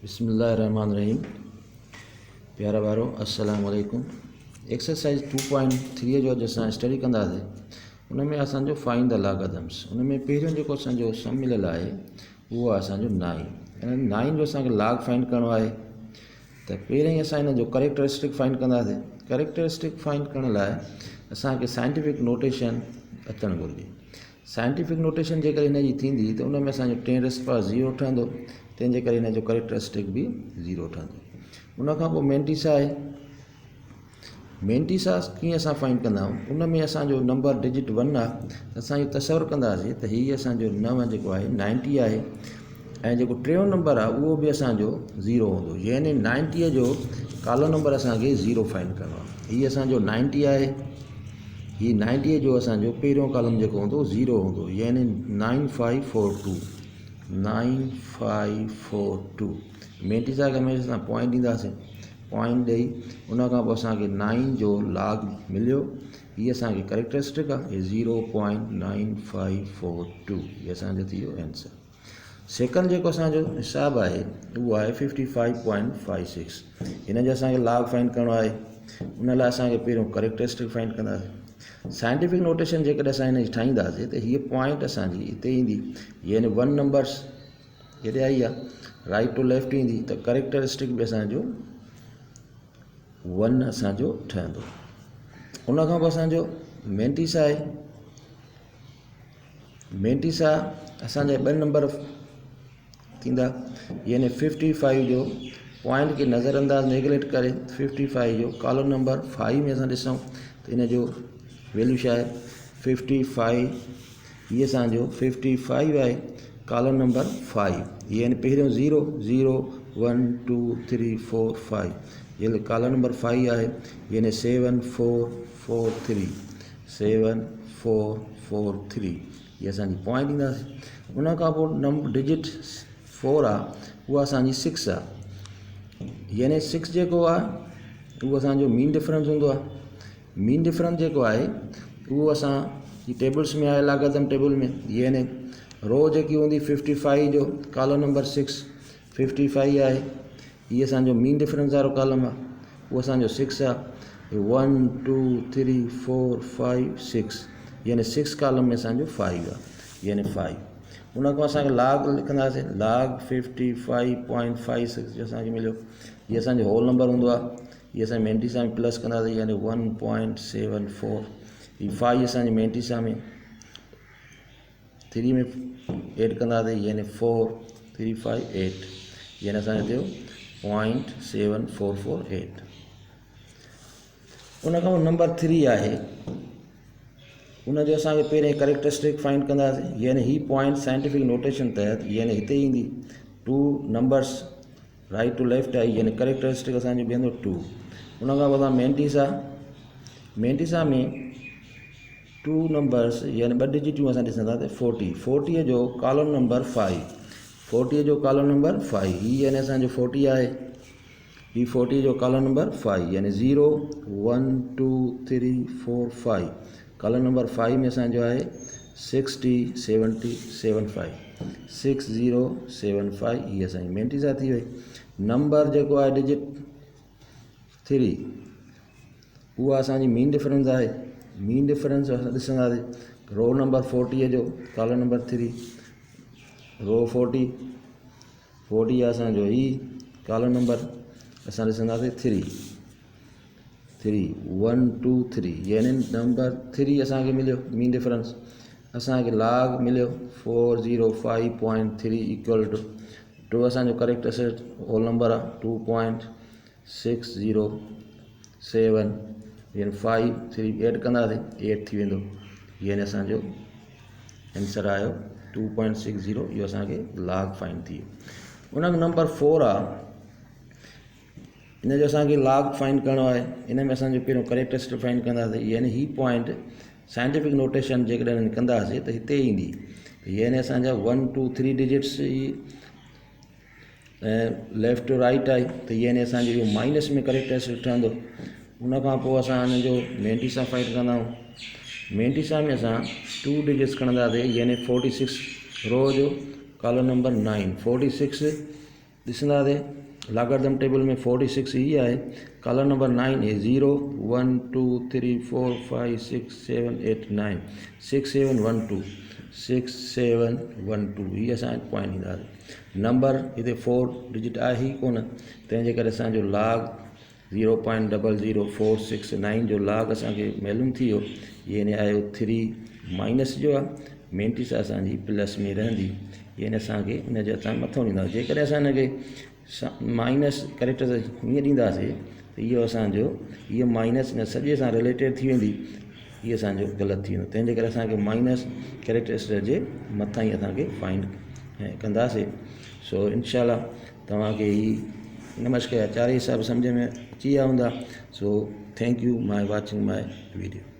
बिस्मिल्लाहिर्रहमानिर्रहीम। प्यारा बारो अस्सलाम वालेकुम। एक्सरसाइज 2.3 जो अॼु असां स्टडी कंदासीं। उन में असांजो फाइंड द लॉगरिथम्स। उन में पहिरियों जेको असांजो सम मिलियल आहे उहो आहे असांजो 9। इन 9 जो असांखे लॉग फाइंड करिणो आहे त पहिरियों ई असां इन जो करेक्टरिस्टिक फाइंड कंदासीं। करेक्टरिस्टिक फाइंड करण लाइ असांखे साइंटिफिक नोटेशन अचणु घुरिजे। साइंटिफिक नोटेशन जेकर इन जी थींदी त उन में असांजो 10⁻0 ठहंदो, तंहिंजे करे इन जो करेक्टरिस्टिक बि 0 ठहंदो। उन खां पोइ मेंटिसा आहे। मेंटिसा कीअं असां फाइंड कंदा आहियूं, उन में असांजो नंबर डिजिट 1 आहे त असां इहो तसवर कंदासीं त हीअ असांजो 9 जेको आहे 90 आहे ऐं जेको टियों नंबर आहे उहो बि असांजो 0 हूंदो, यानी 90 जो कालो नंबर असांखे 0 फाइंड करिणो आहे। हीअ असांजो 90 आहे, हीअ 90 जो असांजो पहिरियों कॉलम जेको हूंदो 0 हूंदो, यानी 9542 9542। मेंटिसा खे हमेशह असां पॉइंट ॾींदासीं, पॉइंट ॾेई उन खां पोइ असांखे 9 जो लॉग मिलियो। हीअ असांखे करेक्टरिस्टिक आहे, 0.9542। हीअ असांजो थी वियो आंसर। सेकंड जेको असांजो हिसाबु आहे उहो आहे 55.56। हिन जो असांखे लॉग फाइंड करिणो आहे। उन लाइ असांखे पहिरियों करेक्टरिस्टिक फाइंड कंदासीं। साइंटिफिक नोटेशन जेकॾहिं असां हिन जी ठाहींदासीं त हीअ पॉइंट असांजी हिते ईंदी, यानी 1 नंबर्स हेॾे आई आहे, राइट टू लेफ्ट ईंदी त करेक्टरिस्टिक बि असांजो 1 असांजो ठहंदो। उन खां पोइ असांजो मेंटिसा आहे। मेंटिसा असांजा 2 नंबर थींदा, यानी 55 जो पॉइंट खे नज़रअंदाज नेगलेक्ट करे 55 जो कॉलम नंबर 5 में असां ॾिसूं त इन जो वैल्यू छा आहे 55। हीअ असांजो 55 आहे, कॉलम नंबर 5, यानी पहिरियों 0 0 1 2 3 4 5, ये कॉलम नंबर 5 आहे, यानी 7443 7443। ये असांजी पॉइंट ईंदासीं। उन खां पोइ नंबर डिजिट 4 आहे, उहा असांजी 6 आहे, यानी 6 जेको आहे उहो असांजो मीन डिफरेंस हूंदो आहे। मीन डिफरेंस जेको आहे उहो असां जी टेबल्स में आहे, लॉगरिथम टेबल में, यानी रो जेकी हूंदी 55 जो कॉलम नंबर 6 55 आहे, हीअ असांजो मीन डिफरेंस वारो कॉलम आहे, उहो असांजो 6 आहे। 1 2 3 4 5 6, यानी 6 कॉलम में असांजो 5 आहे, यानी 5। उन खां असांखे लॉग लिखंदासीं, लॉग 55.56 जो असांखे मिलियो। हीअ असांजो होल नंबर हूंदो आहे, हीअ असां मेंटिसा में प्लस कंदासीं, यानी 1.74। हीअ 5 असांजे मेंटिसा में 3 में एड कंदासीं, यानी 4358, यानी असांजो थियो 0.7448। उन खां पोइ नंबर 3 आहे, उन जो असांखे पहिरें करेक्टरिस्टिक फाइंड कंदासीं, यानी ही पॉइंट साइंटिफिक नोटेशन तहत यानी हिते ईंदी। 2 नंबर्स राइट टू लेफ्ट आई, यानी करेक्टरिस्टिक असांजो बीहंदो 2। उन खां पोइ असां मेंटिसा में 2 नंबर्स यानी 2 डिजिटियूं असां ॾिसंदा त 40 जो कॉलम नंबर 5, 40 जो कॉलम नंबर 5, ही यानी असांजो 40 आहे, ही 40 जो कॉलम नंबर 5, यानी 0 1 2 3 4 5, कॉलम नंबर 5 में असांजो आहे 6075 6075। हीअ असांजी मेंटिसा थी वई। नंबर जेको आहे डिजिट 3 उहा असांजी मीन डिफरेंस आहे। मीन डिफरेंस असां ॾिसंदासीं, रो नंबर 40 जो कॉलम नंबर 3, रो 40 आहे असांजो, ही कॉलम नंबर असां ॾिसंदासीं 3 1 2 3, यानी नंबर 3 असांखे मिलियो मीन डिफरेंस। असांखे लॉग मिलियो 405.3 इक्वल टू असांजो करेक्टरिस्टिक होल नंबर आहे 2.607, यानी 5 3 एड कंदासीं 8 थी वेंदो, यानी असांजो आंसर आयो 2.60। इहो असांखे लॉग फाइंड थी वियो। उन में नंबर 4 आहे, इन जो असांखे लॉग फाइंड करिणो आहे। इन में असांजो पहिरियों करेक्टरिस्टिक फाइंड कंदासीं, यानी ही पॉइंट साइंटिफिक नोटेशन जेकॾहिं कंदासीं त हिते ईंदी, यानी असांजा 1 2 3 डिजिट्स लेफ्ट टू राइट आहे, त यानी असांजो इहो माइनस में करेक्टरिस्टिक ठहंदो। उन खां पोइ असां हिन जो मेंटिसा फाइंड कंदा आहियूं। मेंटिसा में असां 2 डिजिट्स खणंदासीं, यानी 46 रो जो कॉलम नंबर 9 46 ॾिसंदासीं लॉगरिथम टेबल में 46 ही आहे। कॉलम नंबर 9 is 0 1 2 3 4 5 6 7 8 9 6 7 1 2 6 7 1 2 ही असां पॉइंट ॾींदासीं। नंबर हिते 4 डिजिट आहे ई कोन, तंहिंजे करे असांजो लॉग 0.00469 जो लॉग असांखे मालूम थी वियो। यानी आयो 3 माइनस जो आहे, मेंटिस असांजी प्लस में रहंदी, यानी असांखे हिनजे असां मथां ॾींदासीं। जेकॾहिं असां हिनखे माइनस कैरेक्टर्स हीअं ॾींदासीं त इहो असांजो इहो माइनस हिन सॼे सां रिलेटेड थी वेंदी, इहो असांजो ग़लति थी वेंदो। तंहिंजे करे असांखे माइनस कैरेक्टर्स जे मथां ई असांखे फाइंड कंदासीं। सो इनशाला तव्हांखे ही नमस्कार चारई हिसाब सम्झ में अची विया हूंदा। So thank U my watching my video.